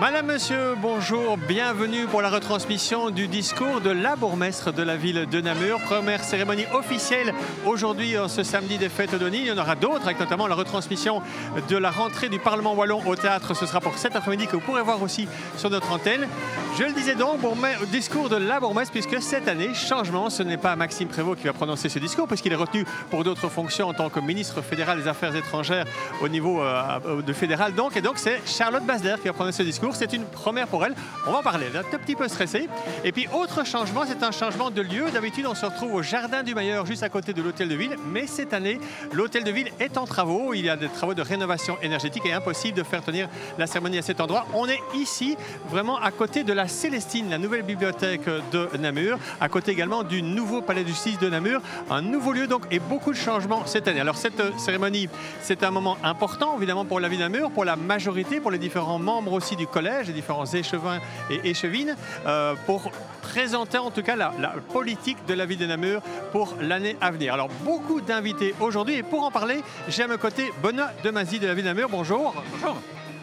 Madame, Monsieur, bonjour, bienvenue pour la retransmission du discours de la bourgmestre de la ville de Namur. Première cérémonie officielle aujourd'hui, ce samedi des Fêtes d'Aunis. Il y en aura d'autres, avec notamment la retransmission de la rentrée du Parlement wallon au théâtre. Ce sera pour cet après-midi que vous pourrez voir aussi sur notre antenne. Je le disais donc, discours de la bourgmestre, puisque cette année, changement, ce n'est pas Maxime Prévost qui va prononcer ce discours, puisqu'il est retenu pour d'autres fonctions en tant que ministre fédéral des Affaires étrangères au niveau de fédéral. Et donc c'est Charlotte Basder qui va prononcer ce discours. C'est une première pour elle. On va en parler. Elle est un tout petit peu stressée. Et puis, autre changement, c'est un changement de lieu. D'habitude, on se retrouve au Jardin du Mailleur, juste à côté de l'Hôtel de Ville. Mais cette année, l'Hôtel de Ville est en travaux. Il y a des travaux de rénovation énergétique et impossible de faire tenir la cérémonie à cet endroit. On est ici, vraiment à côté de la Célestine, la nouvelle bibliothèque de Namur, à côté également du nouveau palais de justice de Namur. Un nouveau lieu, donc, et beaucoup de changements cette année. Alors, cette cérémonie, c'est un moment important, évidemment, pour la ville de Namur, pour la majorité, pour les différents membres aussi du collège, les différents échevins et échevines, pour présenter en tout cas la politique de la ville de Namur pour l'année à venir. Alors, beaucoup d'invités aujourd'hui, et pour en parler, j'ai à mes côtés Benoît Demazy de la ville de Namur. Bonjour. Bonjour.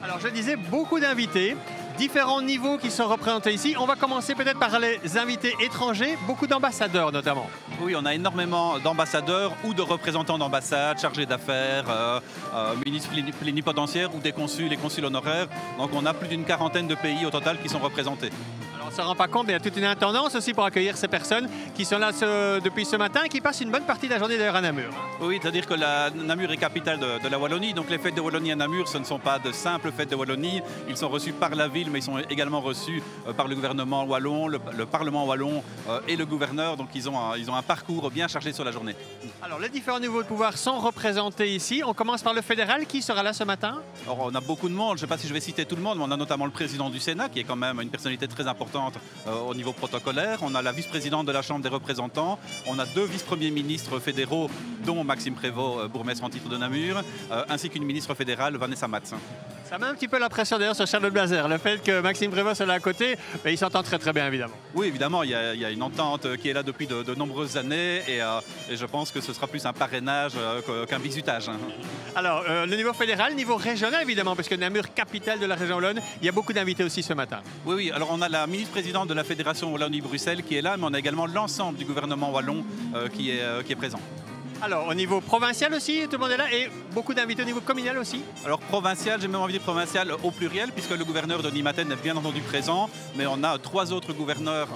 Alors, je disais, beaucoup d'invités, différents niveaux qui sont représentés ici. On va commencer peut-être par les invités étrangers, beaucoup d'ambassadeurs notamment. Oui, on a énormément d'ambassadeurs ou de représentants d'ambassades, chargés d'affaires, ministres plénipotentiaires ou des consuls et consuls honoraires. Donc on a plus d'une quarantaine de pays au total qui sont représentés. On ne se rend pas compte, mais il y a toute une intendance aussi pour accueillir ces personnes qui sont là depuis ce matin et qui passent une bonne partie de la journée d'ailleurs à Namur. Oui, c'est-à-dire que Namur est capitale de la Wallonie, donc les fêtes de Wallonie à Namur, ce ne sont pas de simples fêtes de Wallonie. Ils sont reçus par la ville, mais ils sont également reçus par le gouvernement wallon, le Parlement wallon et le gouverneur. Donc ils ont un parcours bien chargé sur la journée. Alors les différents niveaux de pouvoir sont représentés ici. On commence par le fédéral. Qui sera là ce matin? Alors, on a beaucoup de monde, je ne sais pas si je vais citer tout le monde, mais on a notamment le président du Sénat, qui est quand même une personnalité très importante au niveau protocolaire. On a la vice-présidente de la Chambre des représentants. On a deux vice-premiers ministres fédéraux, dont Maxime Prévost, bourgmestre en titre de Namur, ainsi qu'une ministre fédérale, Vanessa Matz. Ça met un petit peu la pression d'ailleurs sur Charlotte Basder. Le fait que Maxime Prévost soit là à côté, il s'entend très très bien évidemment. Oui, évidemment, il y a une entente qui est là depuis de nombreuses années et je pense que ce sera plus un parrainage qu'un bizutage. Alors, le niveau fédéral, niveau régional évidemment, parce que Namur, capitale de la région Wallonne, il y a beaucoup d'invités aussi ce matin. Oui, alors on a la ministre-présidente de la Fédération Wallonie-Bruxelles qui est là, mais on a également l'ensemble du gouvernement wallon qui est présent. Alors, au niveau provincial aussi, tout le monde est là, et beaucoup d'invités au niveau communal aussi. Alors, provincial, j'ai même envie de dire provincial au pluriel, puisque le gouverneur de Nimaten est bien entendu présent, mais on a trois autres gouverneurs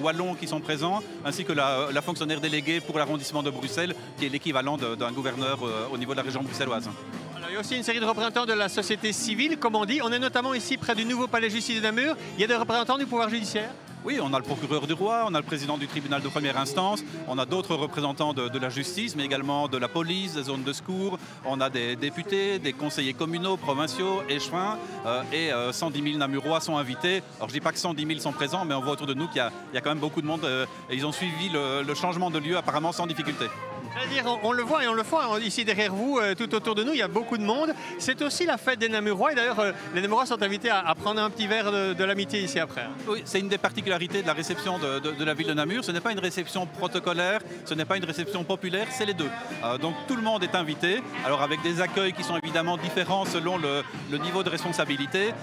wallons qui sont présents, ainsi que la fonctionnaire déléguée pour l'arrondissement de Bruxelles, qui est l'équivalent d'un gouverneur au niveau de la région bruxelloise. Alors, il y a aussi une série de représentants de la société civile, comme on dit. On est notamment ici près du nouveau palais de justice de Namur. Il y a des représentants du pouvoir judiciaire. Oui, on a le procureur du roi, on a le président du tribunal de première instance, on a d'autres représentants de la justice, mais également de la police, des zones de secours. On a des députés, des conseillers communaux, provinciaux, échevins, et 110 000 Namurois sont invités. Alors je ne dis pas que 110 000 sont présents, mais on voit autour de nous qu'il y a quand même beaucoup de monde et ils ont suivi le changement de lieu apparemment sans difficulté. C'est-à-dire, on le voit et on le voit ici derrière vous, tout autour de nous, il y a beaucoup de monde. C'est aussi la fête des Namurois et d'ailleurs, les Namurois sont invités à prendre un petit verre de l'amitié ici après. Oui, c'est une des particularités de la réception de la ville de Namur. Ce n'est pas une réception protocolaire, ce n'est pas une réception populaire, c'est les deux. Donc tout le monde est invité, alors avec des accueils qui sont évidemment différents selon le niveau de responsabilité,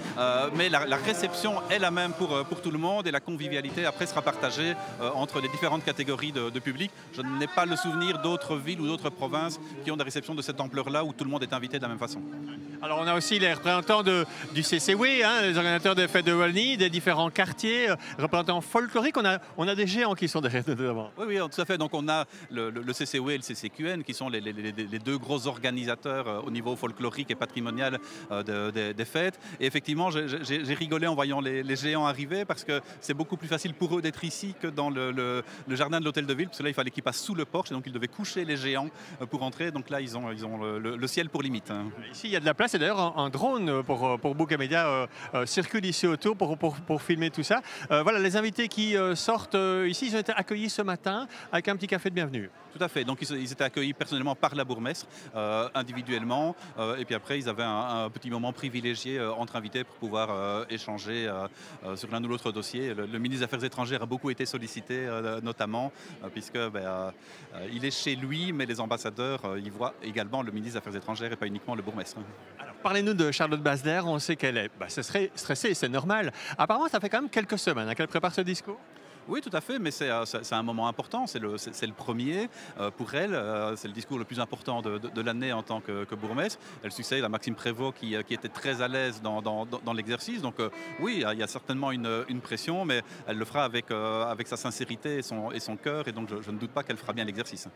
mais la réception est la même pour tout le monde et la convivialité après sera partagée entre les différentes catégories de public. Je n'ai pas le souvenir d'autres villes ou d'autres provinces qui ont des réceptions de cette ampleur-là où tout le monde est invité de la même façon. Alors on a aussi les représentants du CCW, les organisateurs des fêtes de Wallonie, des différents quartiers, représentants folkloriques. On a des géants qui sont derrière nous devant. Oui, tout à fait. Donc on a le CCW et le CCQN qui sont les deux gros organisateurs au niveau folklorique et patrimonial des fêtes. Et effectivement, j'ai rigolé en voyant les géants arriver parce que c'est beaucoup plus facile pour eux d'être ici que dans le jardin de l'hôtel de ville. Parce que là, il fallait qu'ils passent sous le porche et donc ils devaient coucher les géants pour entrer. Donc là, ils ont le ciel pour limite. Ici, il y a de la place et d'ailleurs, un drone pour Book Media circule ici autour pour filmer tout ça. Voilà, les invités qui sortent ici, ils ont été accueillis ce matin avec un petit café de bienvenue. Tout à fait. Donc ils étaient accueillis personnellement par la bourgmestre, individuellement. Et puis après, ils avaient un petit moment privilégié entre invités pour pouvoir échanger sur l'un ou l'autre dossier. Le ministre des Affaires étrangères a beaucoup été sollicité, notamment, puisque il est chez lui, mais les ambassadeurs y voient également le ministre des Affaires étrangères et pas uniquement le bourgmestre. Parlez-nous de Charlotte Basler, on sait qu'elle est ce serait stressée, c'est normal. Apparemment, ça fait quand même quelques semaines qu'elle prépare ce discours. Oui, tout à fait, mais c'est un moment important, c'est le premier pour elle, c'est le discours le plus important de l'année en tant que bourgmestre. Elle succède à Maxime Prévost qui était très à l'aise dans l'exercice, donc oui, il y a certainement une pression, mais elle le fera avec sa sincérité et son cœur, et donc je ne doute pas qu'elle fera bien l'exercice.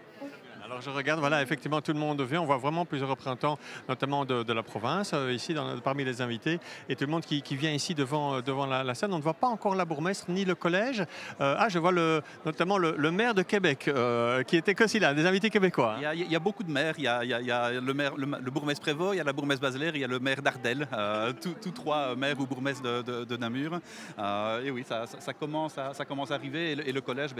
Alors je regarde, voilà, effectivement, tout le monde vient. On voit vraiment plusieurs représentants, notamment de la province, ici parmi les invités, et tout le monde qui vient ici devant la scène. On ne voit pas encore la bourgmestre ni le collège. Je vois notamment le maire de Québec, qui était aussi là, des invités québécois. Il y a beaucoup de maires. Il y a le bourgmestre Prévost, il y a la bourgmestre Basler, il y a le maire d'Ardelles, tous trois maires ou bourgmestres de Namur. Et oui, ça commence à arriver, et le collège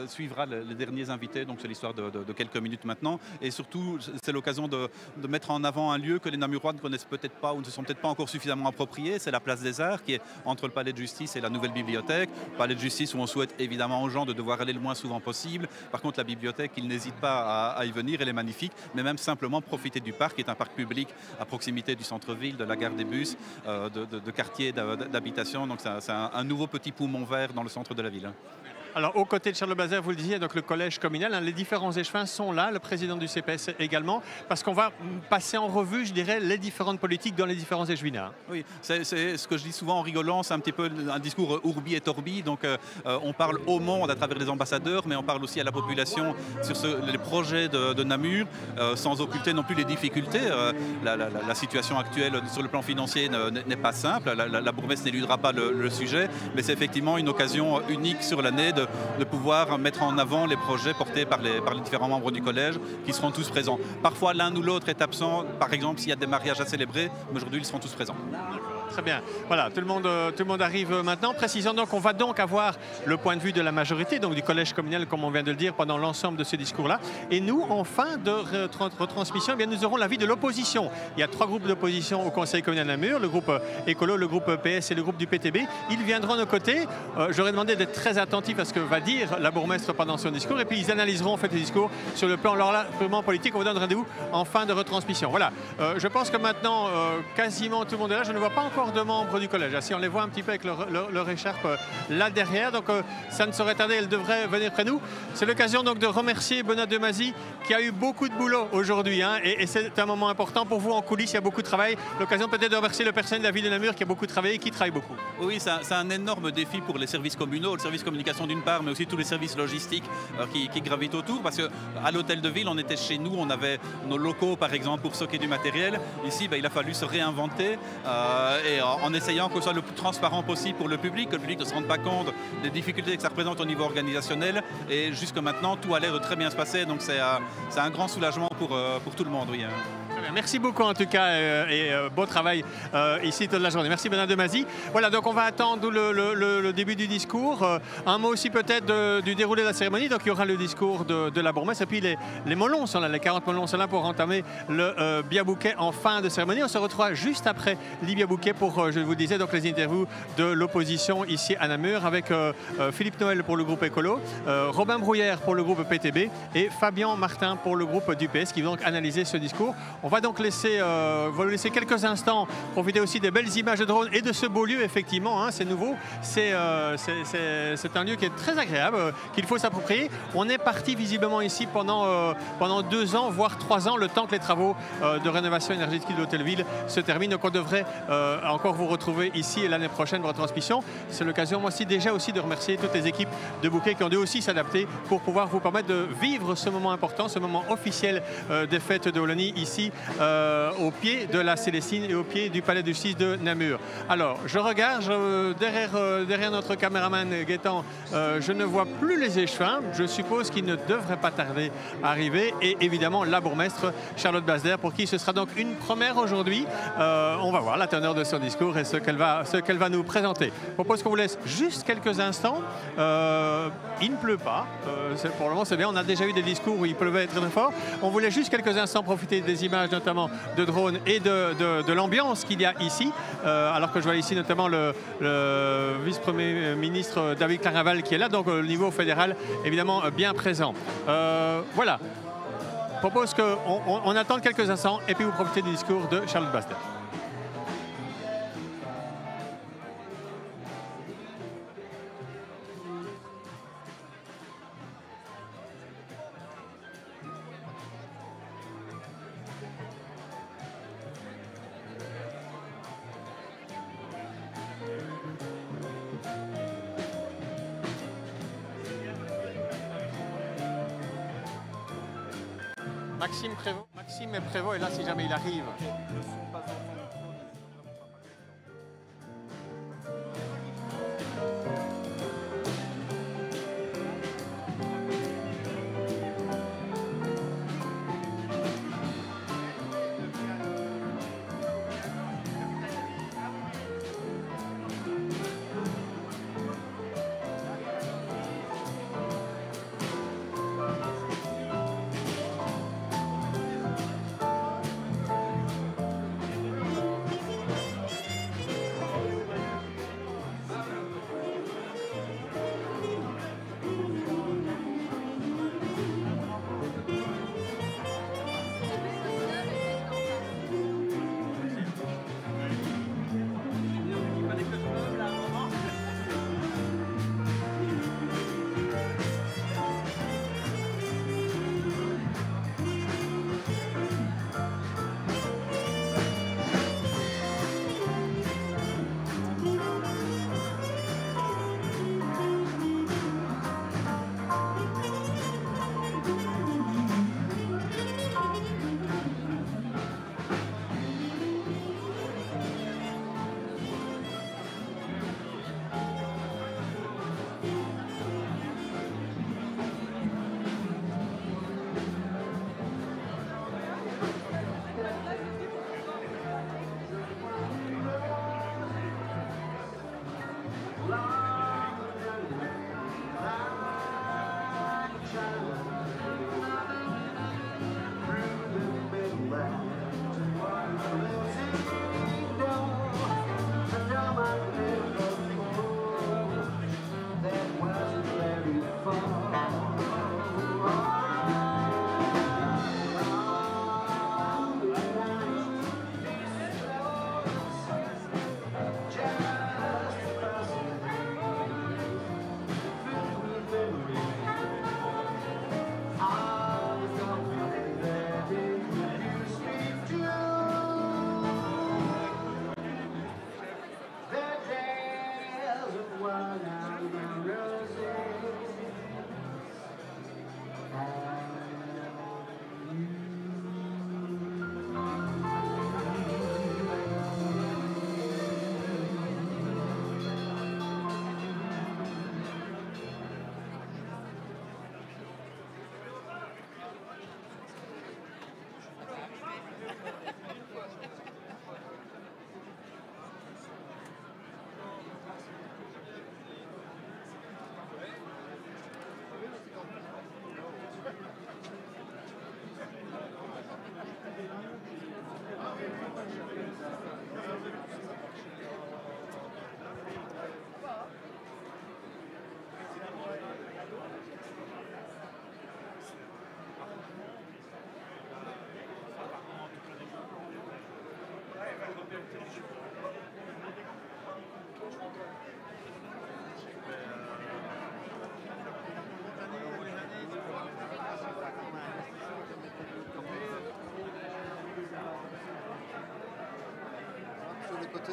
suivra les derniers invités. Donc c'est l'histoire de quelques minutes maintenant, et surtout c'est l'occasion de mettre en avant un lieu que les Namurois ne connaissent peut-être pas ou ne se sont peut-être pas encore suffisamment appropriés. C'est la place des Arts qui est entre le palais de justice et la nouvelle bibliothèque. Palais de justice où on souhaite évidemment aux gens de devoir aller le moins souvent possible. Par contre, la bibliothèque, ils n'hésitent pas à y venir, elle est magnifique, mais même simplement profiter du parc, qui est un parc public à proximité du centre-ville, de la gare des bus, de quartiers d'habitation. Donc c'est un nouveau petit poumon vert dans le centre de la ville. Alors, aux côtés de Charlotte Basler, vous le disiez, donc le collège communal, les différents échevins sont là, le président du CPS également, parce qu'on va passer en revue, je dirais, les différentes politiques dans les différents échevinats. Oui, c'est ce que je dis souvent en rigolant, c'est un petit peu un discours urbi et torbi, donc on parle au monde à travers les ambassadeurs, mais on parle aussi à la population sur les projets de Namur, sans occulter non plus les difficultés. La situation actuelle sur le plan financier n'est pas simple, la bourgmestre n'éludera pas le sujet, mais c'est effectivement une occasion unique sur l'année de pouvoir mettre en avant les projets portés par les différents membres du collège qui seront tous présents. Parfois l'un ou l'autre est absent, par exemple s'il y a des mariages à célébrer, mais aujourd'hui ils seront tous présents. Très bien. Voilà, tout le monde arrive maintenant. Précisons donc qu'on va donc avoir le point de vue de la majorité, donc du collège communal, comme on vient de le dire, pendant l'ensemble de ce discours-là. Et nous, en fin de retransmission, eh bien, nous aurons l'avis de l'opposition. Il y a 3 groupes d'opposition au Conseil communal de Namur, le groupe Écolo, le groupe PS et le groupe du PTB. Ils viendront à nos côtés. J'aurais demandé d'être très attentif à ce que va dire la bourgmestre pendant son discours. Et puis, ils analyseront en fait le discours sur le plan purement politique. On vous donne rendez-vous en fin de retransmission. Voilà. Je pense que maintenant, quasiment tout le monde est là. Je ne vois pas encore de membres du collège. Si on les voit un petit peu avec leur écharpe là derrière, donc ça ne saurait tarder, elles devraient venir près nous. C'est l'occasion donc de remercier Benoît Demazy qui a eu beaucoup de boulot aujourd'hui, et c'est un moment important pour vous en coulisses, il y a beaucoup de travail. L'occasion peut-être de remercier le personnel de la ville de Namur qui a beaucoup travaillé et qui travaille beaucoup. Oui, c'est un énorme défi pour les services communaux, le service communication d'une part, mais aussi tous les services logistiques qui gravitent autour, parce qu'à l'hôtel de ville, on était chez nous, on avait nos locaux par exemple pour stocker du matériel. Ici, il a fallu se réinventer et en essayant que ce soit le plus transparent possible pour le public, que le public ne se rende pas compte des difficultés que ça représente au niveau organisationnel. Et jusque maintenant, tout a l'air de très bien se passer. Donc c'est un grand soulagement pour tout le monde. Oui. Merci beaucoup en tout cas et bon travail ici toute la journée. Merci Benoît Demazy. Voilà, donc on va attendre le début du discours. Un mot aussi peut-être du déroulé de la cérémonie. Donc il y aura le discours de la bourgmestre et puis les melons sont là, les 40 melons sont là pour entamer le biabouquet en fin de cérémonie. On se retrouvera juste après les biabouquets pour, je vous disais, donc les interviews de l'opposition ici à Namur avec Philippe Noël pour le groupe Écolo, Robin Brouillère pour le groupe PTB et Fabien Martin pour le groupe du PS qui vont donc analyser ce discours. On va donc laisser quelques instants profiter aussi des belles images de drone et de ce beau lieu, effectivement, c'est nouveau. C'est un lieu qui est très agréable, qu'il faut s'approprier. On est parti visiblement ici pendant 2 ans, voire 3 ans, le temps que les travaux de rénovation énergétique de l'Hôtel-Ville se terminent. Donc on devrait encore vous retrouver ici l'année prochaine pour retransmission. C'est l'occasion, moi aussi, déjà aussi de remercier toutes les équipes de Bouquet qui ont dû aussi s'adapter pour pouvoir vous permettre de vivre ce moment important, ce moment officiel des fêtes de Wallonie ici au pied de la Célestine et au pied du palais de justice de Namur. Alors, je regarde derrière notre caméraman Gaëtan, je ne vois plus les échevins. Je suppose qu'ils ne devraient pas tarder à arriver. Et évidemment, la bourgmestre Charlotte Basler, pour qui ce sera donc une première aujourd'hui. On va voir la teneur de son discours et ce qu'elle va nous présenter. Je propose qu'on vous laisse juste quelques instants. Il ne pleut pas. Pour le moment, c'est bien. On a déjà eu des discours où il pleuvait très fort. On voulait juste quelques instants profiter des images, notamment de drones et de l'ambiance qu'il y a ici. Alors que je vois ici notamment le vice-premier ministre David Claraval qui est là, donc au niveau fédéral, évidemment bien présent. Voilà. propose qu'on attende quelques instants et puis vous profitez du discours de Charlotte Basder. Maxime Prévost est là si jamais il arrive. Côté.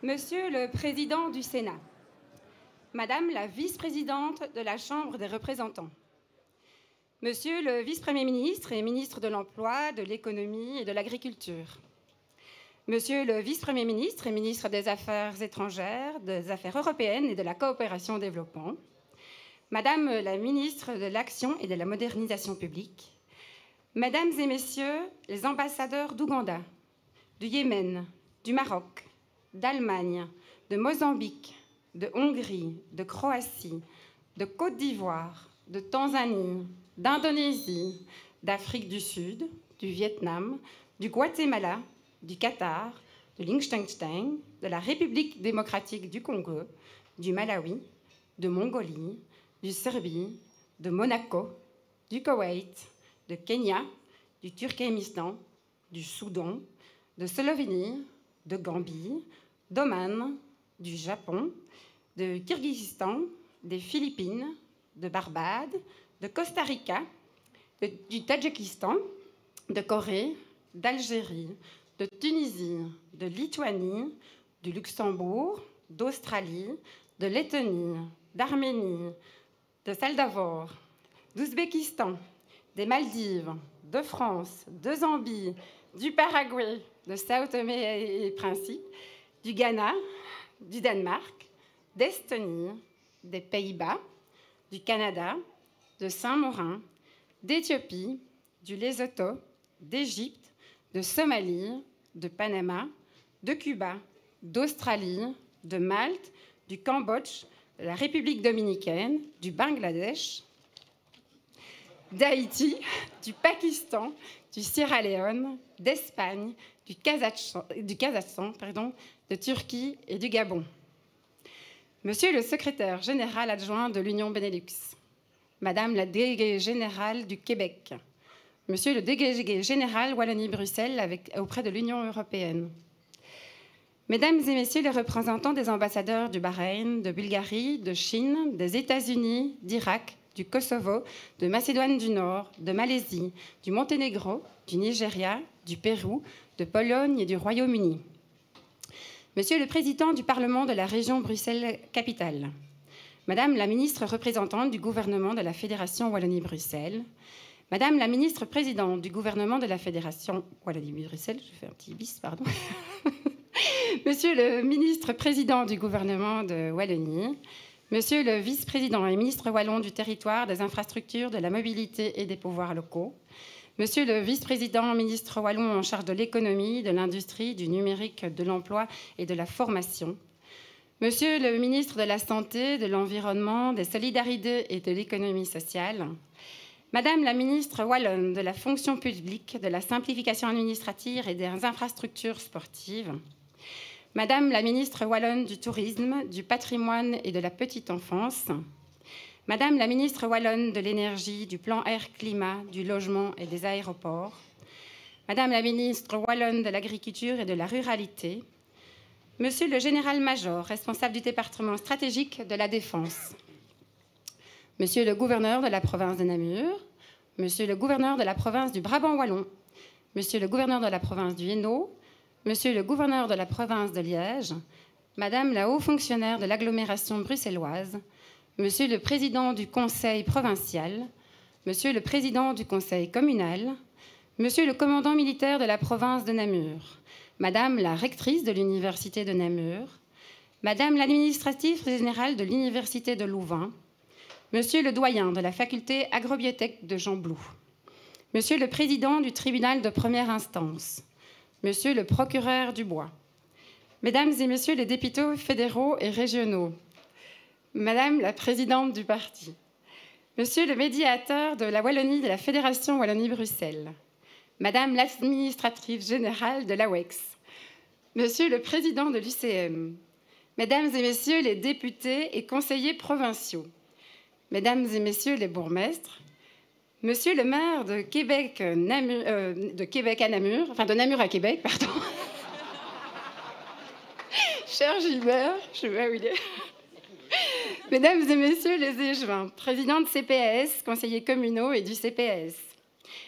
Monsieur le Président du Sénat, Madame la Vice-présidente de la Chambre des représentants, Monsieur le Vice-premier ministre et ministre de l'Emploi, de l'Économie et de l'Agriculture, Monsieur le Vice-premier ministre et ministre des Affaires étrangères, des Affaires européennes et de la coopération au développement, Madame la ministre de l'Action et de la modernisation publique, Mesdames et Messieurs les ambassadeurs d'Ouganda, du Yémen, du Maroc, d'Allemagne, de Mozambique, de Hongrie, de Croatie, de Côte d'Ivoire, de Tanzanie, d'Indonésie, d'Afrique du Sud, du Vietnam, du Guatemala, du Qatar, de Liechtenstein, de la République démocratique du Congo, du Malawi, de Mongolie, du Serbie, de Monaco, du Koweït, de Kenya, du Turkménistan, du Soudan, de Slovénie, de Gambie, d'Oman, du Japon, de Kirghizistan, des Philippines, de Barbade, de Costa Rica, du Tadjikistan, de Corée, d'Algérie, de Tunisie, de Lituanie, du Luxembourg, d'Australie, de Lettonie, d'Arménie, de Salvador, d'Ouzbékistan, des Maldives, de France, de Zambie, du Paraguay, de Sao Tomé et Principe, du Ghana, du Danemark, d'Estonie, des Pays-Bas, du Canada, de Saint-Marin, d'Éthiopie, du Lesotho, d'Égypte, de Somalie, de Panama, de Cuba, d'Australie, de Malte, du Cambodge, de la République dominicaine, du Bangladesh, d'Haïti, du Pakistan, du Sierra Leone, d'Espagne, du Kazakhstan, de Turquie et du Gabon. Monsieur le secrétaire général adjoint de l'Union Benelux, Madame la déléguée générale du Québec, Monsieur le délégué général Wallonie-Bruxelles auprès de l'Union européenne, Mesdames et Messieurs les représentants des ambassadeurs du Bahreïn, de Bulgarie, de Chine, des États-Unis, d'Irak, du Kosovo, de Macédoine du Nord, de Malaisie, du Monténégro, du Nigeria, du Pérou, de Pologne et du Royaume-Uni. Monsieur le Président du Parlement de la région Bruxelles-Capitale, Madame la ministre représentante du gouvernement de la Fédération Wallonie-Bruxelles, Madame la ministre présidente du gouvernement de la Fédération Wallonie-Bruxelles, je fais un petit bis, pardon. Monsieur le ministre président du gouvernement de Wallonie, Monsieur le vice-président et ministre wallon du territoire, des infrastructures, de la mobilité et des pouvoirs locaux, Monsieur le vice-président ministre wallon en charge de l'économie, de l'industrie, du numérique, de l'emploi et de la formation, Monsieur le ministre de la Santé, de l'Environnement, des Solidarités et de l'Économie sociale, Madame la ministre wallonne de la fonction publique, de la simplification administrative et des infrastructures sportives, Madame la ministre wallonne du tourisme, du patrimoine et de la petite enfance, Madame la ministre wallonne de l'énergie, du plan air-climat, du logement et des aéroports, Madame la ministre wallonne de l'agriculture et de la ruralité, Monsieur le général-major, responsable du département stratégique de la Défense, Monsieur le gouverneur de la province de Namur, Monsieur le gouverneur de la province du Brabant wallon, Monsieur le gouverneur de la province du Hainaut, Monsieur le gouverneur de la province de Liège, Madame la haut fonctionnaire de l'agglomération bruxelloise, Monsieur le président du conseil provincial, Monsieur le président du conseil communal, Monsieur le commandant militaire de la province de Namur, Madame la rectrice de l'université de Namur, Madame l'administratrice générale de l'université de Louvain, Monsieur le doyen de la faculté agrobiotech de Jean Blou, Monsieur le président du tribunal de première instance, Monsieur le procureur du Bois, Mesdames et Messieurs les députés fédéraux et régionaux, Madame la présidente du parti, Monsieur le médiateur de la Wallonie de la Fédération Wallonie-Bruxelles, Madame l'administratrice générale de l'AWEX, Monsieur le président de l'UCM, Mesdames et Messieurs les députés et conseillers provinciaux, Mesdames et Messieurs les bourgmestres, Monsieur le maire de Québec, à Namur, enfin de Namur à Québec, pardon. Cher Gilbert, je sais pas où il est. Mesdames et Messieurs les échevins, président de CPAS, conseillers communaux et du CPS,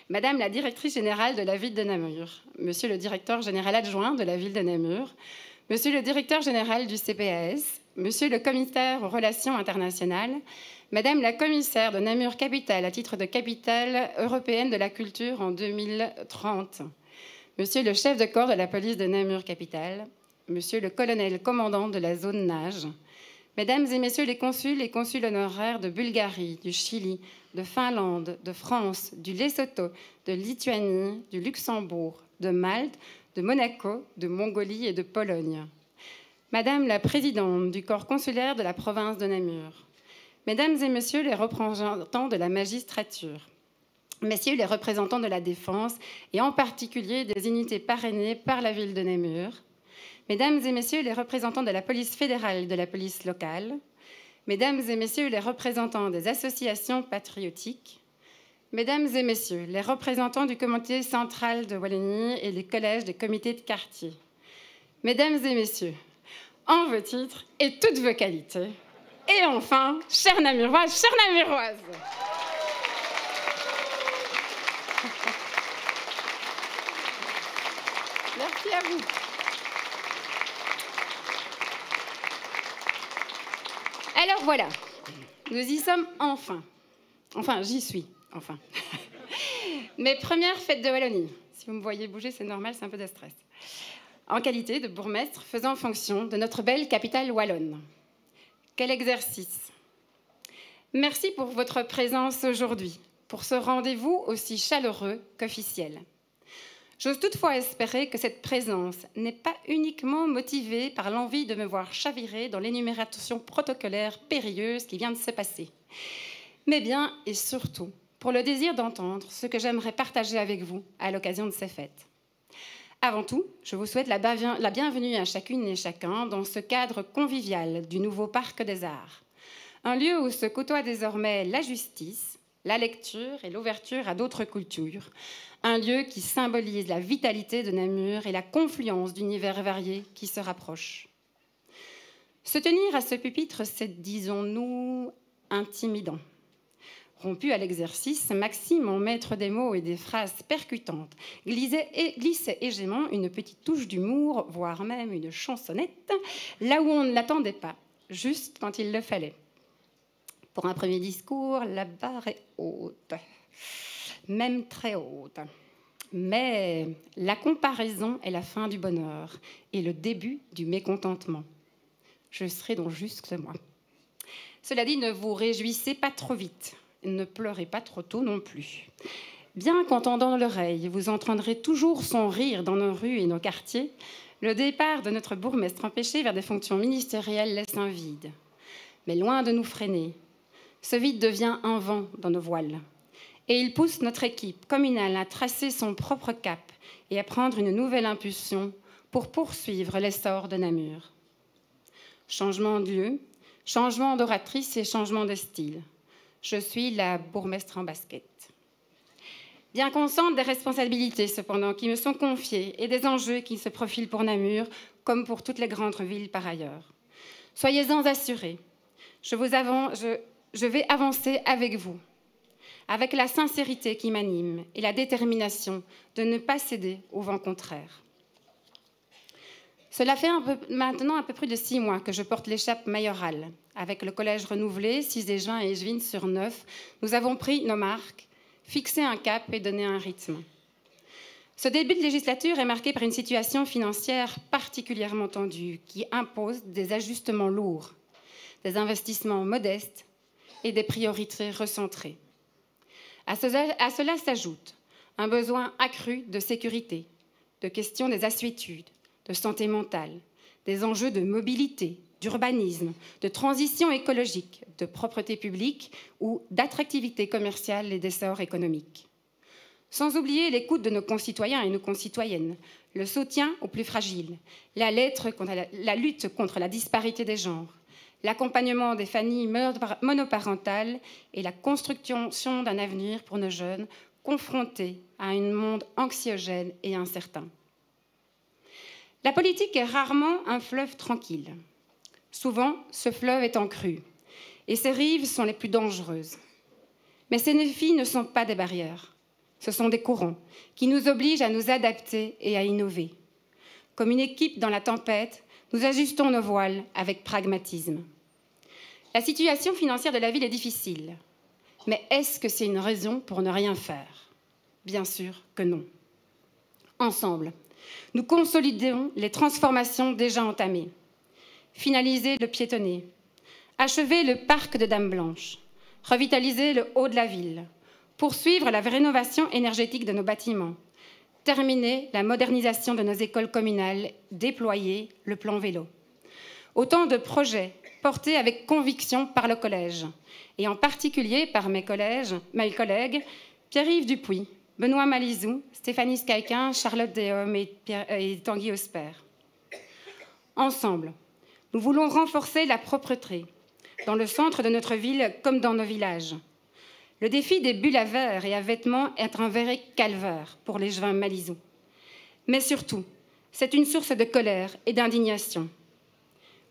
Madame la directrice générale de la ville de Namur, Monsieur le directeur général adjoint de la ville de Namur, Monsieur le directeur général du CPAS, Monsieur le commissaire aux relations internationales, Madame la commissaire de Namur-Capitale à titre de capitale européenne de la culture en 2030, Monsieur le chef de corps de la police de Namur-Capitale, Monsieur le colonel commandant de la zone Nage, Mesdames et Messieurs les consuls et consuls honoraires de Bulgarie, du Chili, de Finlande, de France, du Lesotho, de Lituanie, du Luxembourg, de Malte, de Monaco, de Mongolie et de Pologne, Madame la présidente du corps consulaire de la province de Namur, Mesdames et Messieurs les représentants de la magistrature, Messieurs les représentants de la défense et en particulier des unités parrainées par la ville de Namur, Mesdames et Messieurs les représentants de la police fédérale et de la police locale, Mesdames et Messieurs les représentants des associations patriotiques, Mesdames et Messieurs les représentants du comité central de Wallonie et les collèges des comités de quartier, Mesdames et Messieurs, en vos titres et toutes vos qualités, et enfin, chers Namurois, chères Namuroises. Merci à vous. Alors voilà, nous y sommes enfin. Enfin, j'y suis, enfin. Mes premières fêtes de Wallonie. Si vous me voyez bouger, c'est normal, c'est un peu de stress. En qualité de bourgmestre faisant fonction de notre belle capitale wallonne. Quel exercice! Merci pour votre présence aujourd'hui, pour ce rendez-vous aussi chaleureux qu'officiel. J'ose toutefois espérer que cette présence n'est pas uniquement motivée par l'envie de me voir chavirer dans l'énumération protocolaire périlleuse qui vient de se passer, mais bien et surtout pour le désir d'entendre ce que j'aimerais partager avec vous à l'occasion de ces fêtes. Avant tout, je vous souhaite la bienvenue à chacune et chacun dans ce cadre convivial du nouveau Parc des Arts, un lieu où se côtoient désormais la justice, la lecture et l'ouverture à d'autres cultures. Un lieu qui symbolise la vitalité de Namur et la confluence d'univers variés qui se rapprochent. Se tenir à ce pupitre, c'est, disons-nous, intimidant. Rompu à l'exercice, Maxime, en maître des mots et des phrases percutantes, glissait aisément une petite touche d'humour, voire même une chansonnette, là où on ne l'attendait pas, juste quand il le fallait. Pour un premier discours, la barre est haute, même très haute. Mais la comparaison est la fin du bonheur et le début du mécontentement. Je serai donc juste moi. Cela dit, ne vous réjouissez pas trop vite. Ne pleurez pas trop tôt non plus. Bien qu'entendant l'oreille, vous entendrez toujours son rire dans nos rues et nos quartiers, le départ de notre bourgmestre empêché vers des fonctions ministérielles laisse un vide. Mais loin de nous freiner, ce vide devient un vent dans nos voiles. Et il pousse notre équipe communale à tracer son propre cap et à prendre une nouvelle impulsion pour poursuivre l'essor de Namur. Changement de lieu, changement d'oratrice et changement de style. Je suis la bourgmestre en basket. Bien consciente des responsabilités, cependant, qui me sont confiées et des enjeux qui se profilent pour Namur, comme pour toutes les grandes villes par ailleurs. Soyez-en assurés, je vais avancer avec vous, avec la sincérité qui m'anime et la détermination de ne pas céder au vent contraire. Cela fait maintenant un peu plus de 6 mois que je porte l'écharpe mayorale. Avec le collège renouvelé, 6 et juin et Évelyne sur 9, nous avons pris nos marques, fixé un cap et donné un rythme. Ce début de législature est marqué par une situation financière particulièrement tendue qui impose des ajustements lourds, des investissements modestes et des priorités recentrées. À cela s'ajoute un besoin accru de sécurité, de questions des assuétudes, de santé mentale, des enjeux de mobilité, d'urbanisme, de transition écologique, de propreté publique ou d'attractivité commerciale et d'essor économique. Sans oublier l'écoute de nos concitoyens et nos concitoyennes, le soutien aux plus fragiles, la lutte contre la disparité des genres, l'accompagnement des familles monoparentales et la construction d'un avenir pour nos jeunes confrontés à un monde anxiogène et incertain. La politique est rarement un fleuve tranquille. Souvent, ce fleuve est en crue et ses rives sont les plus dangereuses. Mais ces défis ne sont pas des barrières. Ce sont des courants qui nous obligent à nous adapter et à innover. Comme une équipe dans la tempête, nous ajustons nos voiles avec pragmatisme. La situation financière de la ville est difficile. Mais est-ce que c'est une raison pour ne rien faire? Bien sûr que non. Ensemble, nous consolidons les transformations déjà entamées. Finaliser le piétonnier, achever le parc de Dame-Blanche, revitaliser le haut de la ville, poursuivre la rénovation énergétique de nos bâtiments, terminer la modernisation de nos écoles communales, déployer le plan vélo. Autant de projets portés avec conviction par le collège, et en particulier par mes collègues Pierre-Yves Dupuis, Benoît Malizou, Stéphanie Skyquin, Charlotte Déhomme et Tanguy Osper. Ensemble, nous voulons renforcer la propreté dans le centre de notre ville comme dans nos villages. Le défi des bulles à verre et à vêtements est un vrai calvaire pour les Jevins Malizou. Mais surtout, c'est une source de colère et d'indignation.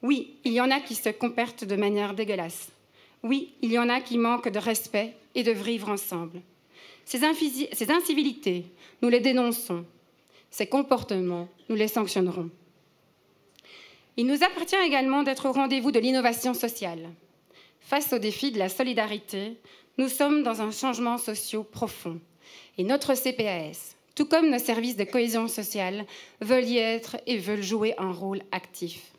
Oui, il y en a qui se comportent de manière dégueulasse. Oui, il y en a qui manquent de respect et de vivre ensemble. Ces incivilités, nous les dénonçons. Ces comportements, nous les sanctionnerons. Il nous appartient également d'être au rendez-vous de l'innovation sociale. Face au défi de la solidarité, nous sommes dans un changement social profond. Et notre CPAS, tout comme nos services de cohésion sociale, veulent y être et veulent jouer un rôle actif.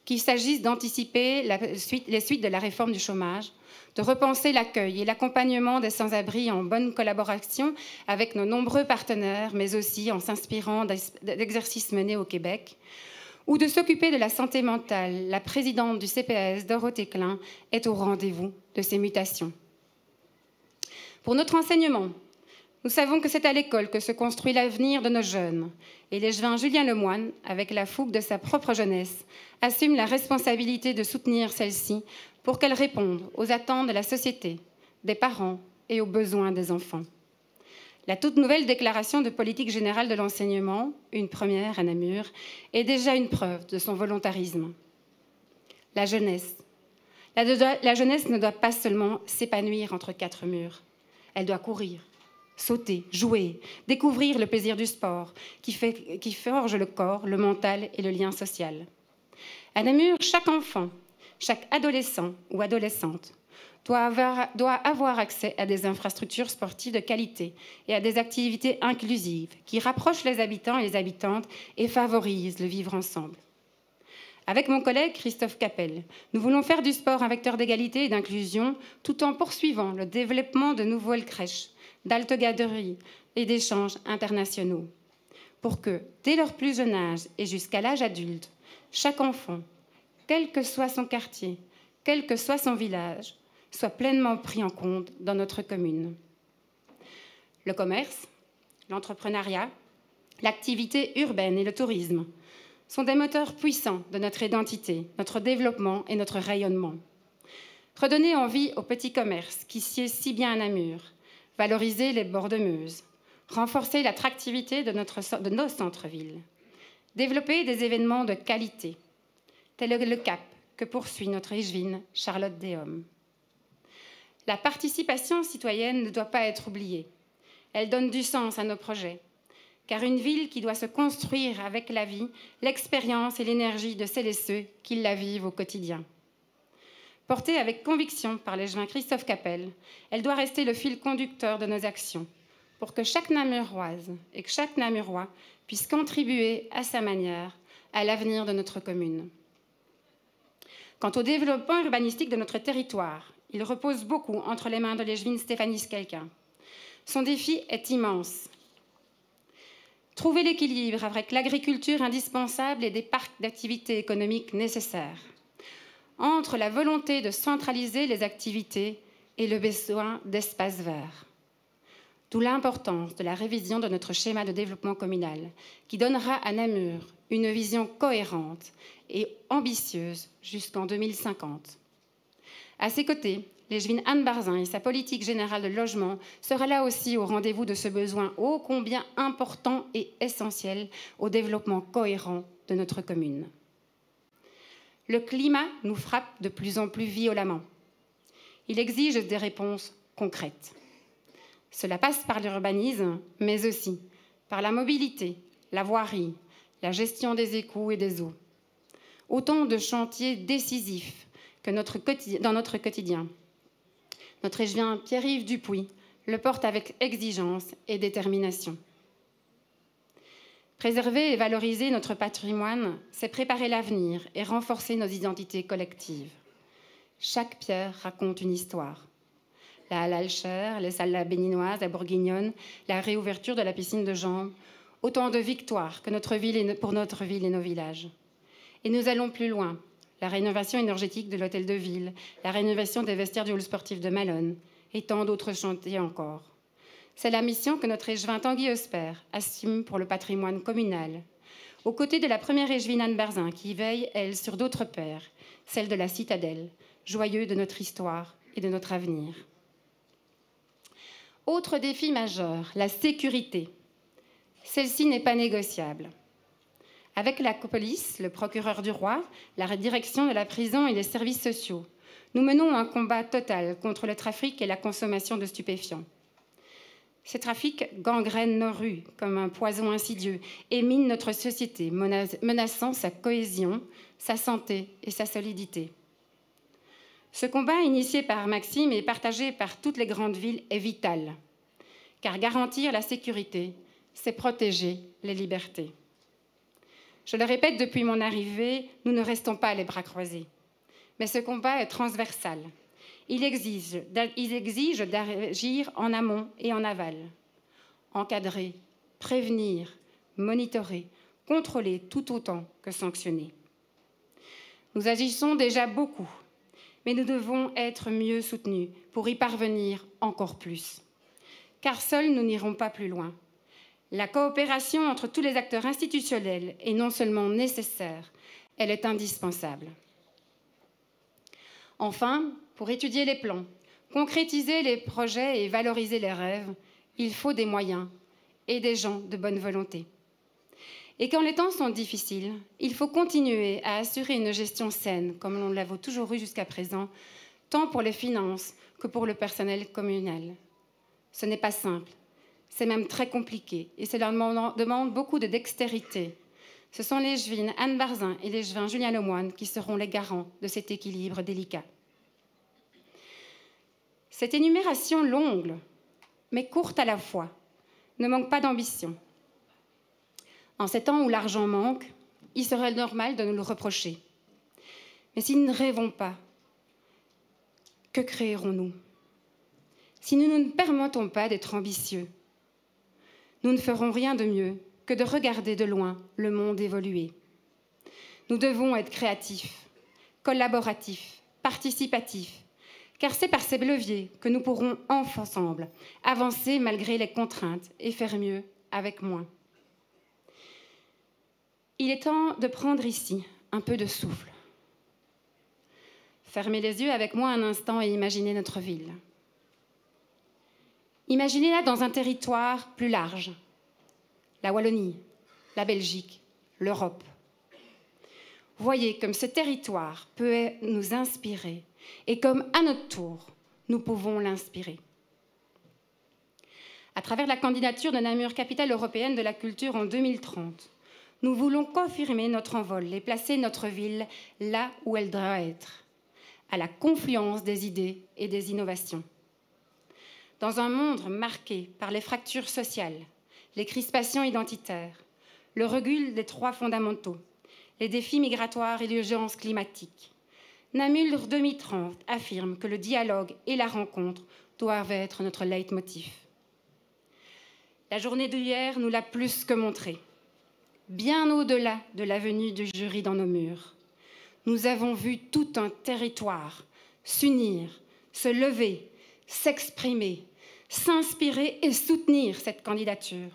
Qu'il s'agisse d'anticiper les suites de la réforme du chômage, de repenser l'accueil et l'accompagnement des sans-abri en bonne collaboration avec nos nombreux partenaires, mais aussi en s'inspirant d'exercices menés au Québec, ou de s'occuper de la santé mentale, la présidente du CPAS, Dorothée Klein, est au rendez-vous de ces mutations. Pour notre enseignement, nous savons que c'est à l'école que se construit l'avenir de nos jeunes. Et l'échevin Julien Lemoine, avec la fougue de sa propre jeunesse, assume la responsabilité de soutenir celle-ci pour qu'elle réponde aux attentes de la société, des parents, et aux besoins des enfants. La toute nouvelle déclaration de politique générale de l'enseignement, une première à Namur, est déjà une preuve de son volontarisme. La jeunesse. La jeunesse ne doit pas seulement s'épanouir entre quatre murs. Elle doit courir, sauter, jouer, découvrir le plaisir du sport qui forge le corps, le mental et le lien social. À Namur, chaque enfant, chaque adolescent ou adolescente doit avoir accès à des infrastructures sportives de qualité et à des activités inclusives qui rapprochent les habitants et les habitantes et favorisent le vivre ensemble. Avec mon collègue Christophe Capel, nous voulons faire du sport un vecteur d'égalité et d'inclusion tout en poursuivant le développement de nouvelles crèches, d'altegaderies et d'échanges internationaux pour que, dès leur plus jeune âge et jusqu'à l'âge adulte, chaque enfant, quel que soit son quartier, quel que soit son village, soit pleinement pris en compte dans notre commune. Le commerce, l'entrepreneuriat, l'activité urbaine et le tourisme sont des moteurs puissants de notre identité, notre développement et notre rayonnement. Redonner envie au petit commerce qui sied si bien à Namur, valoriser les bords de Meuse, renforcer l'attractivité de nos centres-villes, développer des événements de qualité, tel est le cap que poursuit notre échevine Charlotte Déhomme. La participation citoyenne ne doit pas être oubliée. Elle donne du sens à nos projets, car une ville qui doit se construire avec la vie, l'expérience et l'énergie de celles et ceux qui la vivent au quotidien. Portée avec conviction par l'échevin Christophe Capel, elle doit rester le fil conducteur de nos actions, pour que chaque Namuroise et que chaque Namurois puisse contribuer à sa manière à l'avenir de notre commune. Quant au développement urbanistique de notre territoire, il repose beaucoup entre les mains de l'échevine Stéphanie Skelkin. Son défi est immense. Trouver l'équilibre avec l'agriculture indispensable et des parcs d'activités économiques nécessaires, entre la volonté de centraliser les activités et le besoin d'espaces verts. D'où l'importance de la révision de notre schéma de développement communal, qui donnera à Namur une vision cohérente et ambitieuse jusqu'en 2050. À ses côtés, l'échevine Anne Barzin et sa politique générale de logement sera là aussi au rendez-vous de ce besoin ô combien important et essentiel au développement cohérent de notre commune. Le climat nous frappe de plus en plus violemment. Il exige des réponses concrètes. Cela passe par l'urbanisme, mais aussi par la mobilité, la voirie, la gestion des égouts et des eaux. Autant de chantiers décisifs dans notre quotidien. Notre échevin Pierre-Yves Dupuy le porte avec exigence et détermination. Préserver et valoriser notre patrimoine, c'est préparer l'avenir et renforcer nos identités collectives. Chaque pierre raconte une histoire. La halle Alcher, les salles béninoises, la Bourguignonne, la réouverture de la piscine de Jambes, autant de victoires pour notre ville et nos villages. Et nous allons plus loin. La rénovation énergétique de l'hôtel de ville, la rénovation des vestiaires du hall sportif de Malone et tant d'autres chantiers encore. C'est la mission que notre échevin Tanguy Osper assume pour le patrimoine communal, aux côtés de la première échevine Anne Barzin qui veille, elle, sur d'autres pères, celle de la citadelle, joyeux de notre histoire et de notre avenir. Autre défi majeur, la sécurité. Celle-ci n'est pas négociable. Avec la police, le procureur du roi, la direction de la prison et les services sociaux, nous menons un combat total contre le trafic et la consommation de stupéfiants. Ces trafics gangrènent nos rues comme un poison insidieux et minent notre société, menaçant sa cohésion, sa santé et sa solidité. Ce combat, initié par Maxime et partagé par toutes les grandes villes, est vital, car garantir la sécurité, c'est protéger les libertés. Je le répète depuis mon arrivée, nous ne restons pas les bras croisés. Mais ce combat est transversal. Il exige d'agir en amont et en aval. Encadrer, prévenir, monitorer, contrôler tout autant que sanctionner. Nous agissons déjà beaucoup, mais nous devons être mieux soutenus pour y parvenir encore plus. Car seuls, nous n'irons pas plus loin. La coopération entre tous les acteurs institutionnels est non seulement nécessaire, elle est indispensable. Enfin, pour étudier les plans, concrétiser les projets et valoriser les rêves, il faut des moyens et des gens de bonne volonté. Et quand les temps sont difficiles, il faut continuer à assurer une gestion saine, comme on l'avait toujours eu jusqu'à présent, tant pour les finances que pour le personnel communal. Ce n'est pas simple, c'est même très compliqué, et cela demande beaucoup de dextérité. Ce sont l'échevine Anne Barzin et l'échevin Julien Lemoine qui seront les garants de cet équilibre délicat. Cette énumération longue, mais courte à la fois, ne manque pas d'ambition. En ces temps où l'argent manque, il serait normal de nous le reprocher. Mais si nous ne rêvons pas, que créerons-nous? Si nous ne nous permettons pas d'être ambitieux, nous ne ferons rien de mieux que de regarder de loin le monde évoluer. Nous devons être créatifs, collaboratifs, participatifs, car c'est par ces leviers que nous pourrons ensemble avancer malgré les contraintes et faire mieux avec moins. Il est temps de prendre ici un peu de souffle. Fermez les yeux avec moi un instant et imaginez notre ville. Imaginez-la dans un territoire plus large, la Wallonie, la Belgique, l'Europe. Voyez comme ce territoire peut nous inspirer et comme à notre tour, nous pouvons l'inspirer. À travers la candidature de Namur capitale européenne de la culture en 2030, nous voulons confirmer notre envol et placer notre ville là où elle doit être, à la confluence des idées et des innovations. Dans un monde marqué par les fractures sociales, les crispations identitaires, le recul des droits fondamentaux, les défis migratoires et l'urgence climatique, Namur 2030 affirme que le dialogue et la rencontre doivent être notre leitmotiv. La journée d'hier nous l'a plus que montré. Bien au-delà de la venue du jury dans nos murs, nous avons vu tout un territoire s'unir, se lever, s'exprimer, s'inspirer et soutenir cette candidature.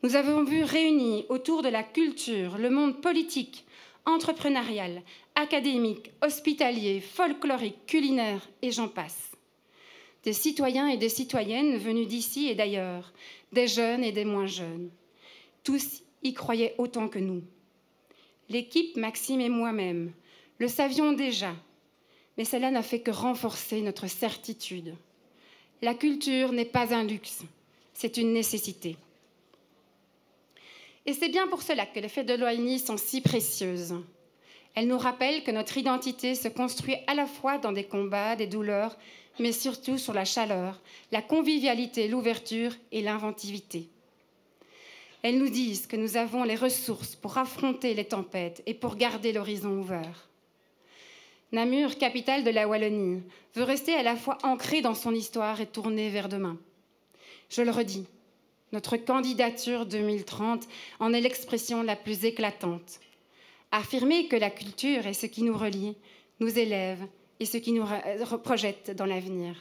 Nous avons vu réunis autour de la culture le monde politique, entrepreneurial, académique, hospitalier, folklorique, culinaire et j'en passe. Des citoyens et des citoyennes venus d'ici et d'ailleurs, des jeunes et des moins jeunes. Tous y croyaient autant que nous. L'équipe, Maxime et moi-même, le savions déjà, mais cela n'a fait que renforcer notre certitude. La culture n'est pas un luxe, c'est une nécessité. Et c'est bien pour cela que les fêtes de Wallonie sont si précieuses. Elles nous rappellent que notre identité se construit à la fois dans des combats, des douleurs, mais surtout sur la chaleur, la convivialité, l'ouverture et l'inventivité. Elles nous disent que nous avons les ressources pour affronter les tempêtes et pour garder l'horizon ouvert. Namur, capitale de la Wallonie, veut rester à la fois ancrée dans son histoire et tournée vers demain. Je le redis, notre candidature 2030 en est l'expression la plus éclatante. Affirmer que la culture est ce qui nous relie, nous élève et ce qui nous projette dans l'avenir.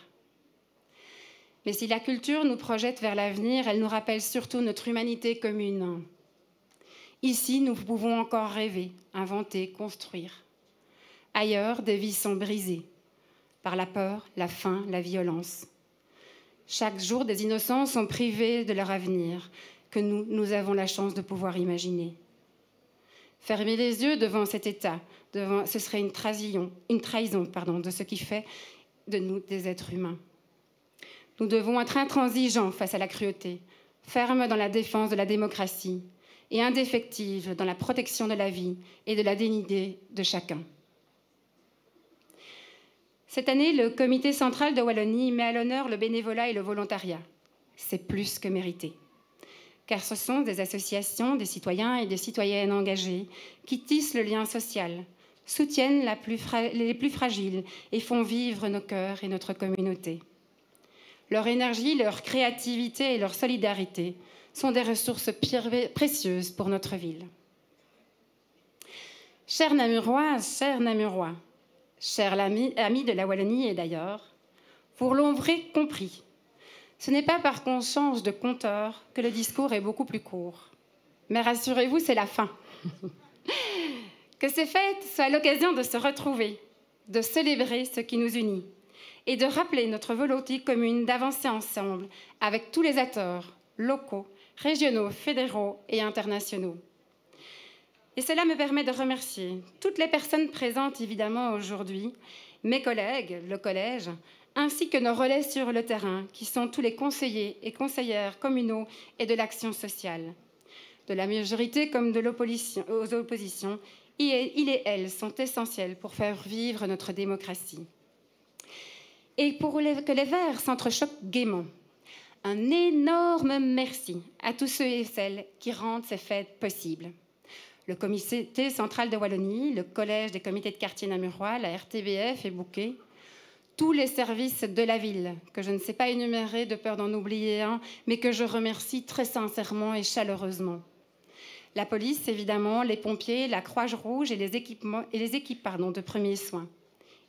Mais si la culture nous projette vers l'avenir, elle nous rappelle surtout notre humanité commune. Ici, nous pouvons encore rêver, inventer, construire. Ailleurs, des vies sont brisées par la peur, la faim, la violence. Chaque jour, des innocents sont privés de leur avenir, que nous avons la chance de pouvoir imaginer. Fermer les yeux devant cet état, ce serait une trahison de ce qui fait de nous des êtres humains. Nous devons être intransigeants face à la cruauté, fermes dans la défense de la démocratie et indéfectibles dans la protection de la vie et de la dignité de chacun. Cette année, le Comité central de Wallonie met à l'honneur le bénévolat et le volontariat. C'est plus que mérité. Car ce sont des associations, des citoyens et des citoyennes engagés qui tissent le lien social, soutiennent les plus fragiles et font vivre nos cœurs et notre communauté. Leur énergie, leur créativité et leur solidarité sont des ressources précieuses pour notre ville. Chers Namuroises, chers Namurois, chers amis de la Wallonie et d'ailleurs, vous l'aurez compris, ce n'est pas parce qu'on change de compteur que le discours est beaucoup plus court. Mais rassurez-vous, c'est la fin. Que ces fêtes soient l'occasion de se retrouver, de célébrer ce qui nous unit et de rappeler notre volonté commune d'avancer ensemble avec tous les acteurs locaux, régionaux, fédéraux et internationaux. Et cela me permet de remercier toutes les personnes présentes évidemment aujourd'hui, mes collègues, le collège, ainsi que nos relais sur le terrain, qui sont tous les conseillers et conseillères communaux et de l'action sociale. De la majorité comme de l'opposition, aux oppositions, il et elles sont essentiels pour faire vivre notre démocratie. Et pour que les Verts s'entrechoquent gaiement, un énorme merci à tous ceux et celles qui rendent ces fêtes possibles. Le comité central de Wallonie, le collège des comités de quartier namurois, la RTBF et Bouquet, tous les services de la ville, que je ne sais pas énumérer de peur d'en oublier un, mais que je remercie très sincèrement et chaleureusement. La police, évidemment, les pompiers, la Croix-Rouge et les équipes de premiers soins.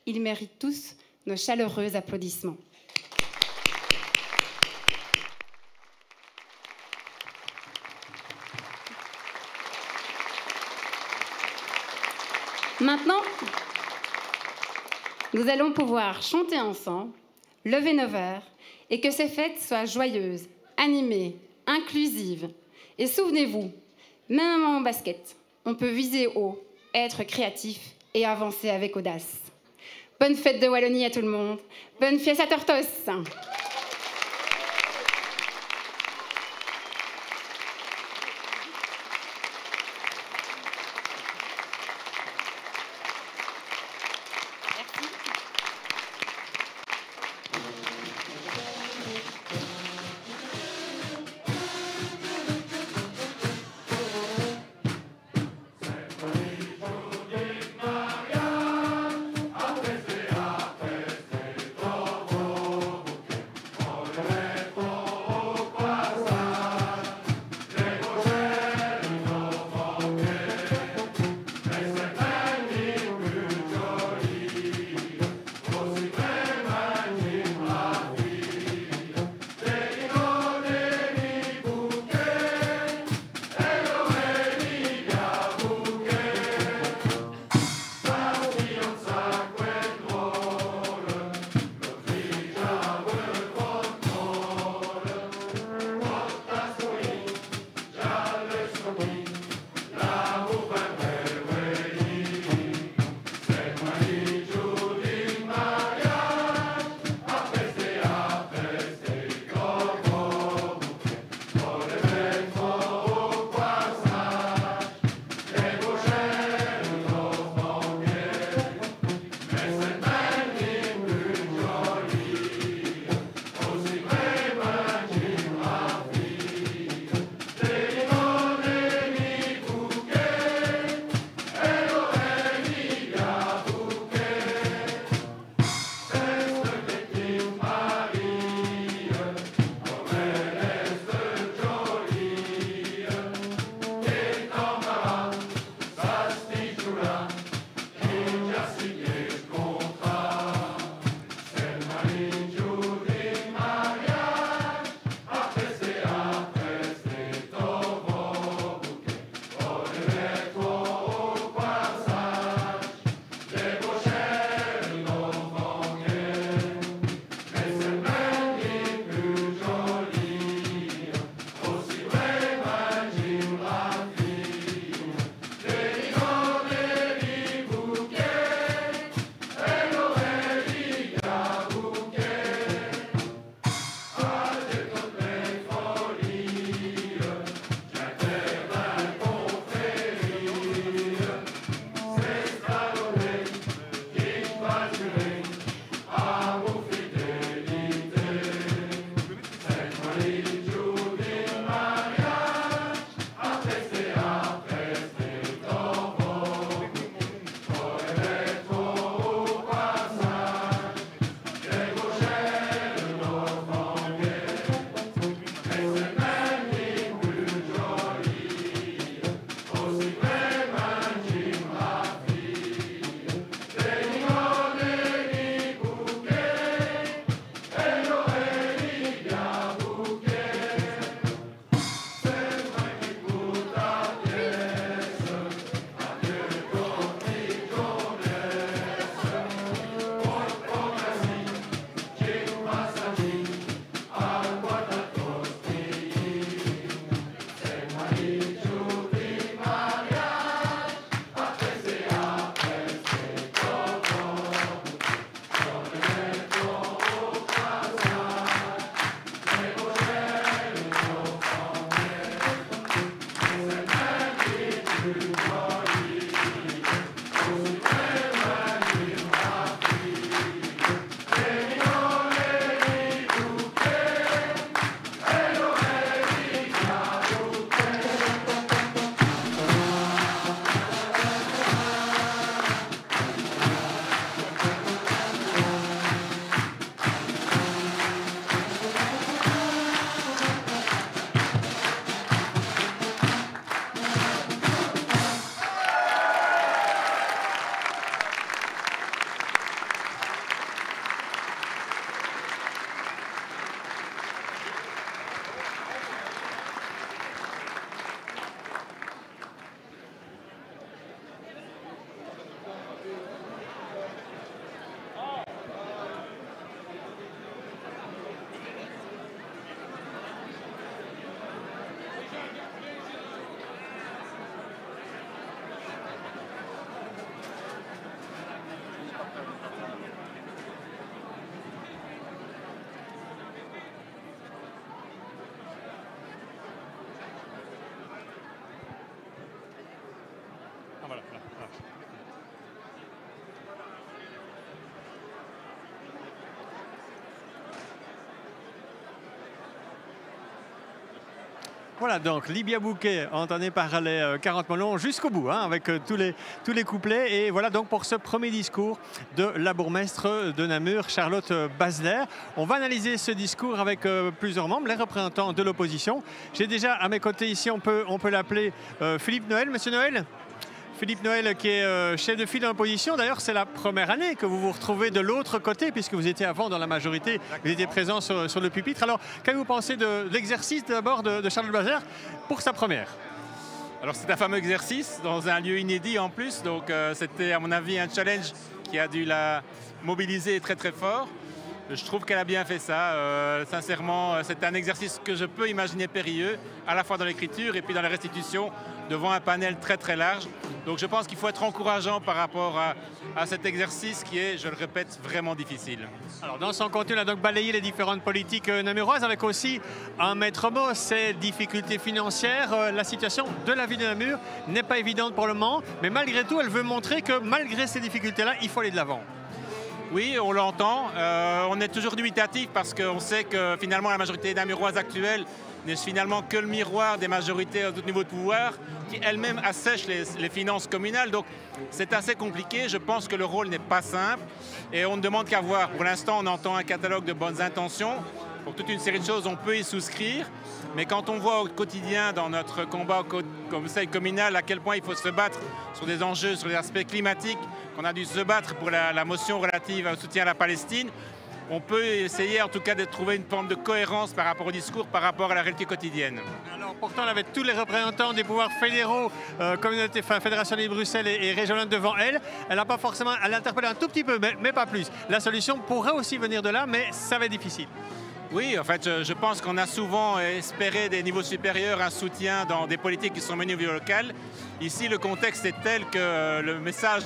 Ils méritent tous nos chaleureux applaudissements. Maintenant, nous allons pouvoir chanter ensemble, lever nos verres et que ces fêtes soient joyeuses, animées, inclusives. Et souvenez-vous, même en basket, on peut viser haut, être créatif et avancer avec audace. Bonne fête de Wallonie à tout le monde. Bonne fiesta a tortos. Voilà donc Libia Bouquet, entendue par les 40 melons jusqu'au bout, hein, avec tous les couplets. Et voilà donc pour ce premier discours de la bourgmestre de Namur, Charlotte Basler. On va analyser ce discours avec plusieurs membres, les représentants de l'opposition. J'ai déjà à mes côtés ici, on peut l'appeler Philippe Noël. Monsieur Noël? Philippe Noël qui est chef de file de l'opposition. D'ailleurs, c'est la première année que vous vous retrouvez de l'autre côté, puisque vous étiez avant dans la majorité, vous étiez présent sur le pupitre. Alors, qu'avez-vous pensé de l'exercice d'abord de Charlotte Basler pour sa première? Alors, c'est un fameux exercice dans un lieu inédit en plus. Donc, c'était à mon avis un challenge qui a dû la mobiliser très très fort. Je trouve qu'elle a bien fait ça. Sincèrement, c'est un exercice que je peux imaginer périlleux, à la fois dans l'écriture et puis dans la restitution, devant un panel très très large. Donc je pense qu'il faut être encourageant par rapport à cet exercice qui est, je le répète, vraiment difficile. Alors dans son contenu, on a donc balayé les différentes politiques namuroises avec aussi un maître mot, ces difficultés financières. La situation de la ville de Namur n'est pas évidente pour le moment, mais malgré tout, elle veut montrer que malgré ces difficultés-là, il faut aller de l'avant. Oui, on l'entend. On est toujours dubitatif parce qu'on sait que finalement la majorité namuroise actuelle n'est finalement que le miroir des majorités à tout niveau de pouvoir qui elles-mêmes assèchent les finances communales. Donc c'est assez compliqué. Je pense que le rôle n'est pas simple et on ne demande qu'à voir. Pour l'instant, on entend un catalogue de bonnes intentions. Pour toute une série de choses, on peut y souscrire. Mais quand on voit au quotidien, dans notre combat au conseil communal, à quel point il faut se battre sur des enjeux, sur les aspects climatiques, qu'on a dû se battre pour la motion relative au soutien à la Palestine, on peut essayer en tout cas de trouver une forme de cohérence par rapport au discours, par rapport à la réalité quotidienne. Alors pourtant, elle avait tous les représentants des pouvoirs fédéraux, communauté, Fédération de Bruxelles et régionale devant elle. Elle n'a pas forcément, elle interpelle un tout petit peu, mais pas plus. La solution pourrait aussi venir de là, mais ça va être difficile. Oui, en fait, je pense qu'on a souvent espéré des niveaux supérieurs, un soutien dans des politiques qui sont menées au niveau local. Ici, le contexte est tel que le message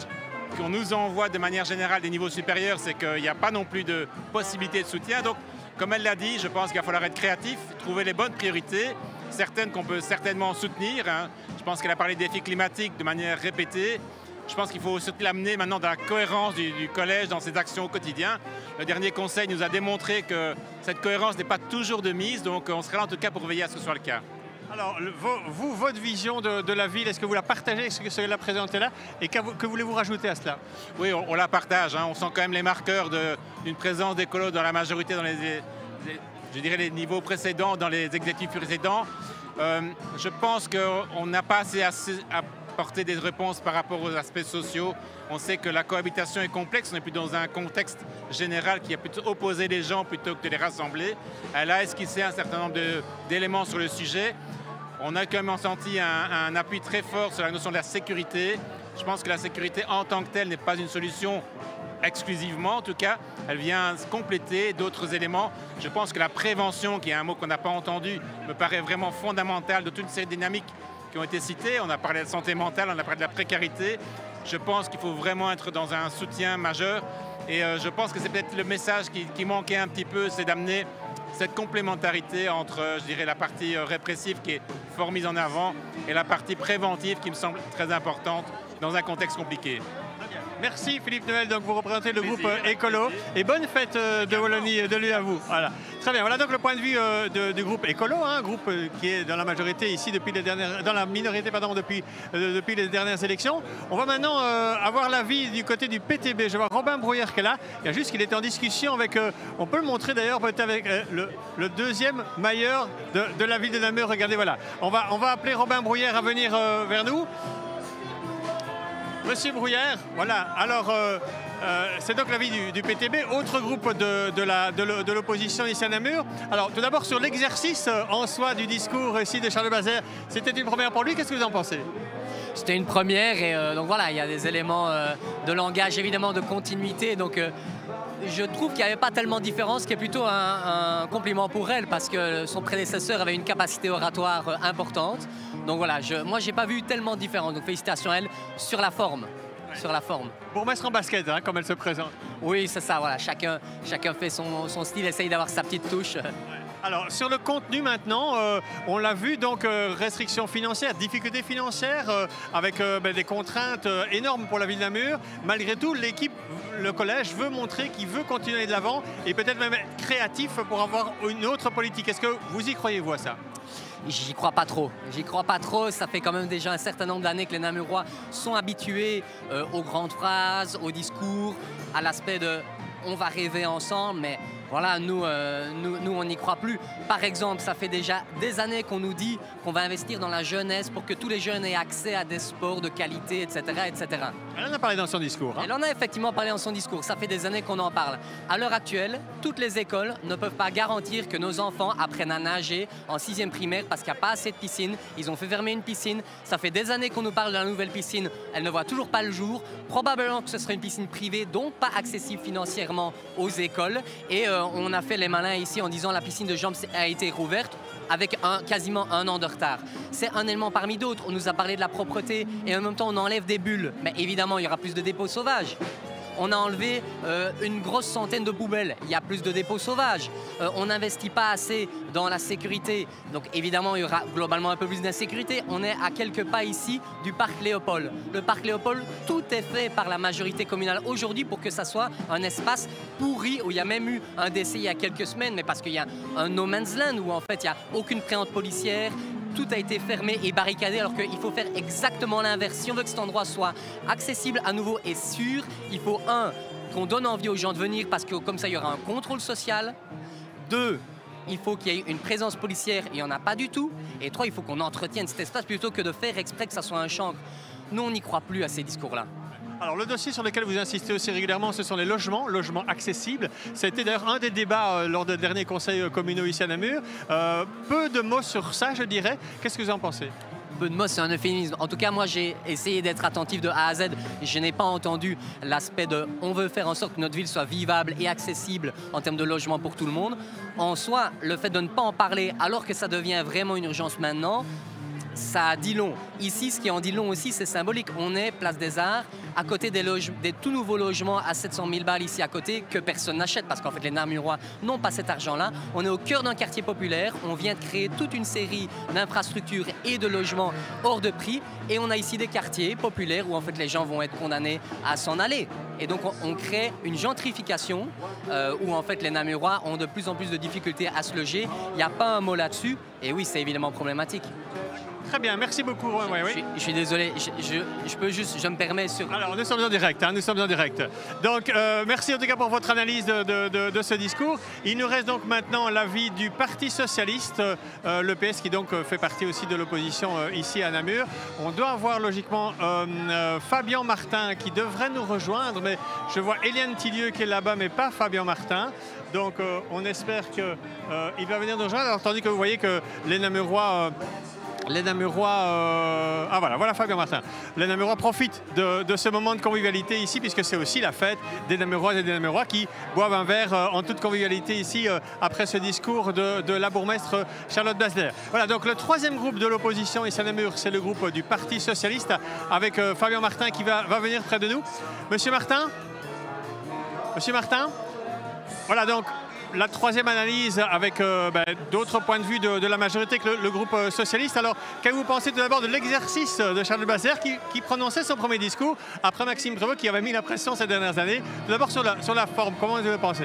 qu'on nous envoie de manière générale des niveaux supérieurs, c'est qu'il n'y a pas non plus de possibilité de soutien. Donc, comme elle l'a dit, je pense qu'il va falloir être créatif, trouver les bonnes priorités, certaines qu'on peut certainement soutenir. Hein. Je pense qu'elle a parlé des défis climatiques de manière répétée. Je pense qu'il faut surtout l'amener maintenant dans la cohérence du collège, dans ses actions au quotidien. Le dernier conseil nous a démontré que cette cohérence n'est pas toujours de mise, donc on sera là en tout cas pour veiller à ce que ce soit le cas. Alors, vous, votre vision de la ville, est-ce que vous la partagez, ce que cela présenté là, et que voulez-vous rajouter à cela? Oui, on la partage. Hein. On sent quand même les marqueurs d'une présence d'écolos dans la majorité, dans je dirais les niveaux précédents, dans les exécutifs précédents. Je pense qu'on n'a pas assez apporté des réponses par rapport aux aspects sociaux. On sait que la cohabitation est complexe, on est plus dans un contexte général qui a plutôt opposé les gens plutôt que de les rassembler. Elle a esquissé un certain nombre d'éléments sur le sujet. On a quand même senti un appui très fort sur la notion de la sécurité. Je pense que la sécurité en tant que telle n'est pas une solution exclusivement, en tout cas. Elle vient compléter d'autres éléments. Je pense que la prévention, qui est un mot qu'on n'a pas entendu, me paraît vraiment fondamentale de toute une série de dynamiques qui ont été citées. On a parlé de la santé mentale, on a parlé de la précarité. Je pense qu'il faut vraiment être dans un soutien majeur. Et je pense que c'est peut-être le message qui manquait un petit peu, c'est d'amener cette complémentarité entre, je dirais, la partie répressive qui est fort mise en avant et la partie préventive qui me semble très importante dans un contexte compliqué. Merci Philippe Noël, donc vous représentez le groupe Écolo et bonne fête de Wallonie de lui à vous. Voilà. Très bien, voilà donc le point de vue du groupe Écolo, un groupe qui est dans la majorité ici depuis dans la minorité pardon, depuis les dernières élections. On va maintenant avoir l'avis du côté du PTB. Je vois Robin Brouillère qui est là. Il y a juste qu'il était en discussion avec, on peut le montrer d'ailleurs peut-être avec le deuxième mailleur de la ville de Namur. Regardez, voilà. On va appeler Robin Brouillère à venir vers nous. Monsieur Brouillère, voilà, alors c'est donc l'avis du PTB, autre groupe de l'opposition ici à Namur. Alors tout d'abord sur l'exercice en soi du discours ici de Charlotte Basler, c'était une première pour lui, qu'est-ce que vous en pensez? C'était une première et donc voilà, il y a des éléments de langage, évidemment de continuité, donc je trouve qu'il n'y avait pas tellement de différence, ce qui est plutôt un compliment pour elle parce que son prédécesseur avait une capacité oratoire importante. Donc voilà, moi j'ai pas vu tellement de différence, donc félicitations à elle sur la forme. Ouais. Sur la forme. Bourgmestre en basket, hein, comme elle se présente. Oui, c'est ça, voilà, chacun fait son style, essaye d'avoir sa petite touche. Ouais. Alors, sur le contenu maintenant, on l'a vu, donc restrictions financières, difficultés financières, avec des contraintes énormes pour la ville de Namur. Malgré tout, l'équipe, le collège veut montrer qu'il veut continuer de l'avant et peut-être même être créatif pour avoir une autre politique. Est-ce que vous y croyez, vous, à ça? j'y crois pas trop. J'y crois pas trop, ça fait quand même déjà un certain nombre d'années que les Namurois sont habitués aux grandes phrases, aux discours, à l'aspect de on va rêver ensemble, mais voilà, nous, on n'y croit plus. Par exemple, ça fait déjà des années qu'on nous dit qu'on va investir dans la jeunesse pour que tous les jeunes aient accès à des sports de qualité, etc., etc. Elle en a parlé dans son discours. Hein. Elle en a effectivement parlé dans son discours. Ça fait des années qu'on en parle. À l'heure actuelle, toutes les écoles ne peuvent pas garantir que nos enfants apprennent à nager en 6e primaire parce qu'il n'y a pas assez de piscines. Ils ont fait fermer une piscine. Ça fait des années qu'on nous parle de la nouvelle piscine. Elle ne voit toujours pas le jour. Probablement que ce serait une piscine privée, donc pas accessible financièrement aux écoles. Et on a fait les malins ici en disant la piscine de Jambes a été rouverte avec quasiment un an de retard. C'est un élément parmi d'autres. On nous a parlé de la propreté et en même temps on enlève des bulles. Mais évidemment, il y aura plus de dépôts sauvages. On a enlevé une grosse centaine de poubelles. Il y a plus de dépôts sauvages. On n'investit pas assez dans la sécurité. Donc évidemment, il y aura globalement un peu plus d'insécurité. On est à quelques pas ici du parc Léopold. Le parc Léopold, tout est fait par la majorité communale aujourd'hui pour que ça soit un espace pourri où il y a même eu un décès il y a quelques semaines, mais parce qu'il y a un no man's land où en fait il n'y a aucune préhente policière. Tout a été fermé et barricadé alors qu'il faut faire exactement l'inverse. Si on veut que cet endroit soit accessible à nouveau et sûr, il faut qu'on donne envie aux gens de venir parce que comme ça il y aura un contrôle social. 2, il faut qu'il y ait une présence policière, il n'y en a pas du tout. Et 3, il faut qu'on entretienne cet espace plutôt que de faire exprès que ça soit un chancre. Nous, on n'y croit plus à ces discours-là. Alors le dossier sur lequel vous insistez aussi régulièrement, ce sont les logements accessibles. Ça a été d'ailleurs un des débats lors des derniers conseils communaux ici à Namur. Peu de mots sur ça, je dirais. Qu'est-ce que vous en pensez ? Peu de mots, c'est un euphémisme. En tout cas, moi, j'ai essayé d'être attentif de A à Z. Je n'ai pas entendu l'aspect de « on veut faire en sorte que notre ville soit vivable et accessible en termes de logement pour tout le monde ». En soi, le fait de ne pas en parler alors que ça devient vraiment une urgence maintenant, ça dit long. Ici, ce qui en dit long aussi, c'est symbolique. On est place des Arts, à côté des tout nouveaux logements à 700 000 balles ici à côté, que personne n'achète parce qu'en fait, les Namurois n'ont pas cet argent-là. On est au cœur d'un quartier populaire. On vient de créer toute une série d'infrastructures et de logements hors de prix. Et on a ici des quartiers populaires où en fait, les gens vont être condamnés à s'en aller. Et donc, on crée une gentrification où en fait, les Namurois ont de plus en plus de difficultés à se loger. Il n'y a pas un mot là-dessus. Et oui, c'est évidemment problématique. Très bien, merci beaucoup. Je suis désolé, je me permets sur... Alors, nous sommes en direct, nous sommes en direct. Donc, merci en tout cas pour votre analyse de ce discours. Il nous reste donc maintenant l'avis du Parti Socialiste, le PS qui donc fait partie aussi de l'opposition ici à Namur. On doit avoir logiquement Fabien Martin qui devrait nous rejoindre, mais je vois Eliane Tillieu qui est là-bas, mais pas Fabien Martin. Donc, on espère qu'il va venir nous rejoindre. Alors, tandis que vous voyez que les Namurois... voilà Fabien Martin. Les Namurois profitent de ce moment de convivialité ici, puisque c'est aussi la fête des Namuroises et des Namurois qui boivent un verre en toute convivialité ici après ce discours de la bourgmestre Charlotte Blasler. Voilà, donc le troisième groupe de l'opposition ici à Namur, c'est le groupe du Parti Socialiste, avec Fabien Martin qui va venir près de nous. Monsieur Martin ? Voilà donc la troisième analyse avec d'autres points de vue de la majorité que le groupe socialiste. Alors, qu'avez-vous pensé tout d'abord de l'exercice de Charles Blasler qui prononçait son premier discours après Maxime Prévost qui avait mis la pression ces dernières années? Tout d'abord sur la forme, comment vous avez pensé?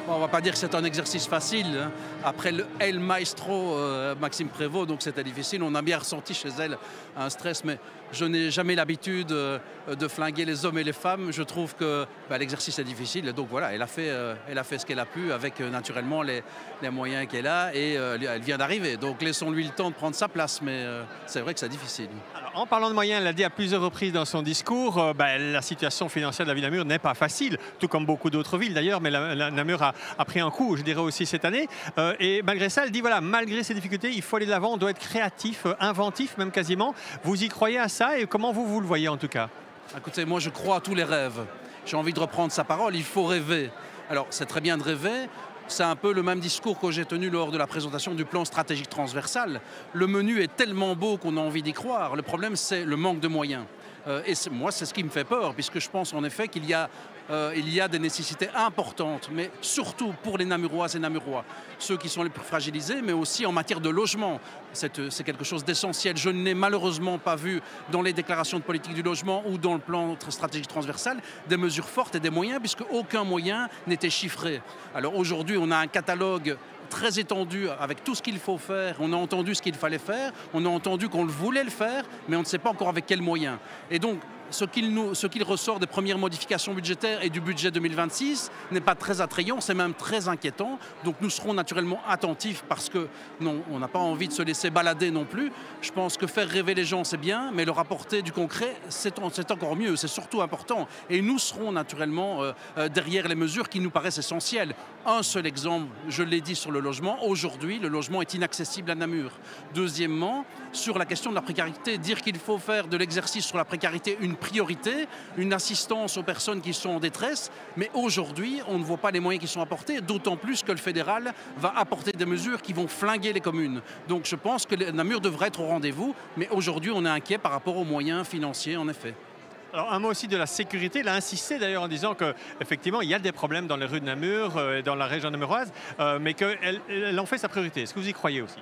Bon, on ne va pas dire que c'est un exercice facile. Hein. Après le El Maestro Maxime Prévost, donc c'était difficile. On a bien ressenti chez elle un stress, mais je n'ai jamais l'habitude de flinguer les hommes et les femmes. Je trouve que l'exercice est difficile. Donc voilà, elle a fait ce qu'elle a pu avec naturellement les moyens qu'elle a et elle vient d'arriver. Donc laissons-lui le temps de prendre sa place, mais c'est vrai que c'est difficile. Alors, en parlant de moyens, elle l'a dit à plusieurs reprises dans son discours, la situation financière de la ville de Namur n'est pas facile, tout comme beaucoup d'autres villes d'ailleurs, mais Namur a pris un coup, je dirais aussi cette année. Et malgré ça, elle dit voilà, malgré ces difficultés, il faut aller de l'avant, on doit être créatif, inventif même quasiment. Vous y croyez à ça et comment vous le voyez en tout cas? Écoutez, moi je crois à tous les rêves. J'ai envie de reprendre sa parole, il faut rêver. Alors c'est très bien de rêver, c'est un peu le même discours que j'ai tenu lors de la présentation du plan stratégique transversal. Le menu est tellement beau qu'on a envie d'y croire. Le problème c'est le manque de moyens. Et moi c'est ce qui me fait peur, puisque je pense en effet qu'il y a des nécessités importantes, mais surtout pour les Namuroises et Namurois, ceux qui sont les plus fragilisés, mais aussi en matière de logement. C'est quelque chose d'essentiel. Je n'ai malheureusement pas vu dans les déclarations de politique du logement ou dans le plan stratégique transversal des mesures fortes et des moyens, puisque aucun moyen n'était chiffré. Alors aujourd'hui, on a un catalogue très étendu avec tout ce qu'il faut faire. On a entendu ce qu'il fallait faire, on a entendu qu'on voulait le faire, mais on ne sait pas encore avec quels moyens. Et donc, ce qu'il ressort des premières modifications budgétaires et du budget 2026 n'est pas très attrayant, c'est même très inquiétant. Donc nous serons naturellement attentifs parce que non, on n'a pas envie de se laisser balader non plus. Je pense que faire rêver les gens, c'est bien, mais leur apporter du concret, c'est encore mieux, c'est surtout important. Et nous serons naturellement derrière les mesures qui nous paraissent essentielles. Un seul exemple, je l'ai dit sur le logement, aujourd'hui, le logement est inaccessible à Namur. Deuxièmement, sur la question de la précarité, dire qu'il faut faire de l'exercice sur la précarité une priorité, une assistance aux personnes qui sont en détresse, mais aujourd'hui, on ne voit pas les moyens qui sont apportés, d'autant plus que le fédéral va apporter des mesures qui vont flinguer les communes. Donc je pense que Namur devrait être au rendez-vous, mais aujourd'hui, on est inquiet par rapport aux moyens financiers, en effet. Alors un mot aussi de la sécurité, il a insisté d'ailleurs en disant qu'effectivement il y a des problèmes dans les rues de Namur et dans la région namuroise, mais qu'elle en fait sa priorité. Est-ce que vous y croyez aussi ?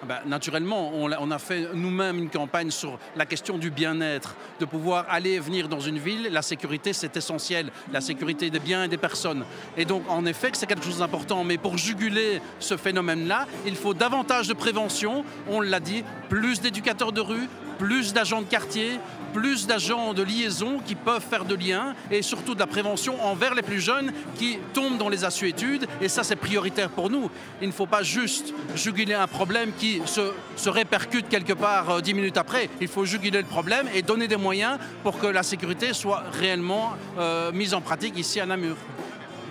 Ben, naturellement, on a fait nous-mêmes une campagne sur la question du bien-être, de pouvoir aller et venir dans une ville. La sécurité, c'est essentiel, la sécurité des biens et des personnes. Et donc, en effet, c'est quelque chose d'important. Mais pour juguler ce phénomène-là, il faut davantage de prévention. On l'a dit, plus d'éducateurs de rue, plus d'agents de quartier, plus d'agents de liaison qui peuvent faire de liens et surtout de la prévention envers les plus jeunes qui tombent dans les assuétudes. Et ça, c'est prioritaire pour nous. Il ne faut pas juste juguler un problème qui se répercute quelque part 10 minutes après. Il faut juguler le problème et donner des moyens pour que la sécurité soit réellement mise en pratique ici à Namur.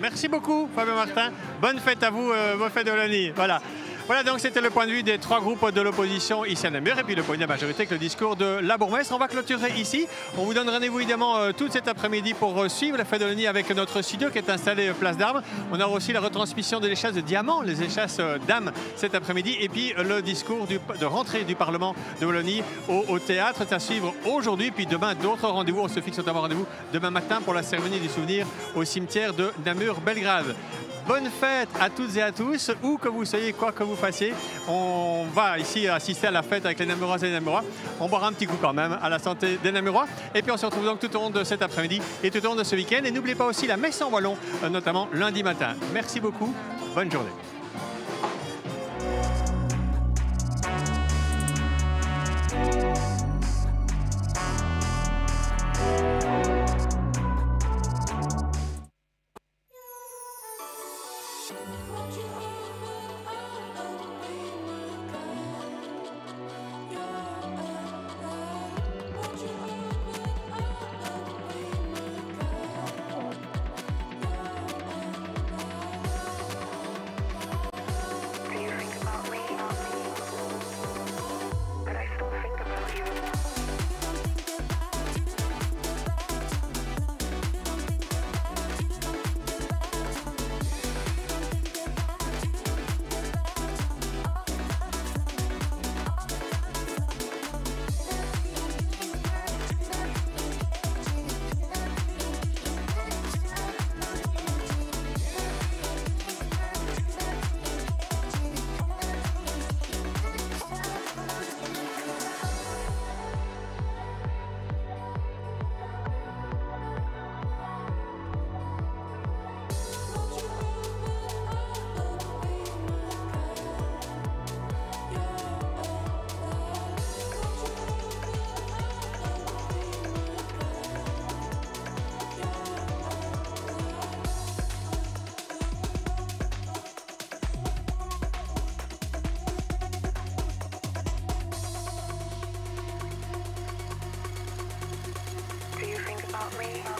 Merci beaucoup, Fabien Martin. Bonne fête à vous, bonne fête de Wallonie. Voilà, donc c'était le point de vue des trois groupes de l'opposition ici à Namur et puis le point de vue de la majorité avec le discours de la bourgmestre. On va clôturer ici. On vous donne rendez-vous évidemment tout cet après-midi pour suivre la fête de Wallonie avec notre studio qui est installé place d'Armes. On aura aussi la retransmission de l'échasse de diamants, les échasses d'âmes cet après-midi et puis le discours de rentrée du Parlement de Wallonie au théâtre. C'est à suivre aujourd'hui. Puis demain, d'autres rendez-vous. On se fixe notamment rendez-vous demain matin pour la cérémonie du souvenir au cimetière de Namur-Belgrade. Bonne fête à toutes et à tous, où que vous soyez, quoi que vous fassiez. On va ici assister à la fête avec les Namuroises et les Namurois. On boira un petit coup quand même à la santé des Namurois. Et puis on se retrouve donc tout au long de cet après-midi et tout au long de ce week-end. Et n'oubliez pas aussi la messe en wallon, notamment lundi matin. Merci beaucoup, bonne journée. about me.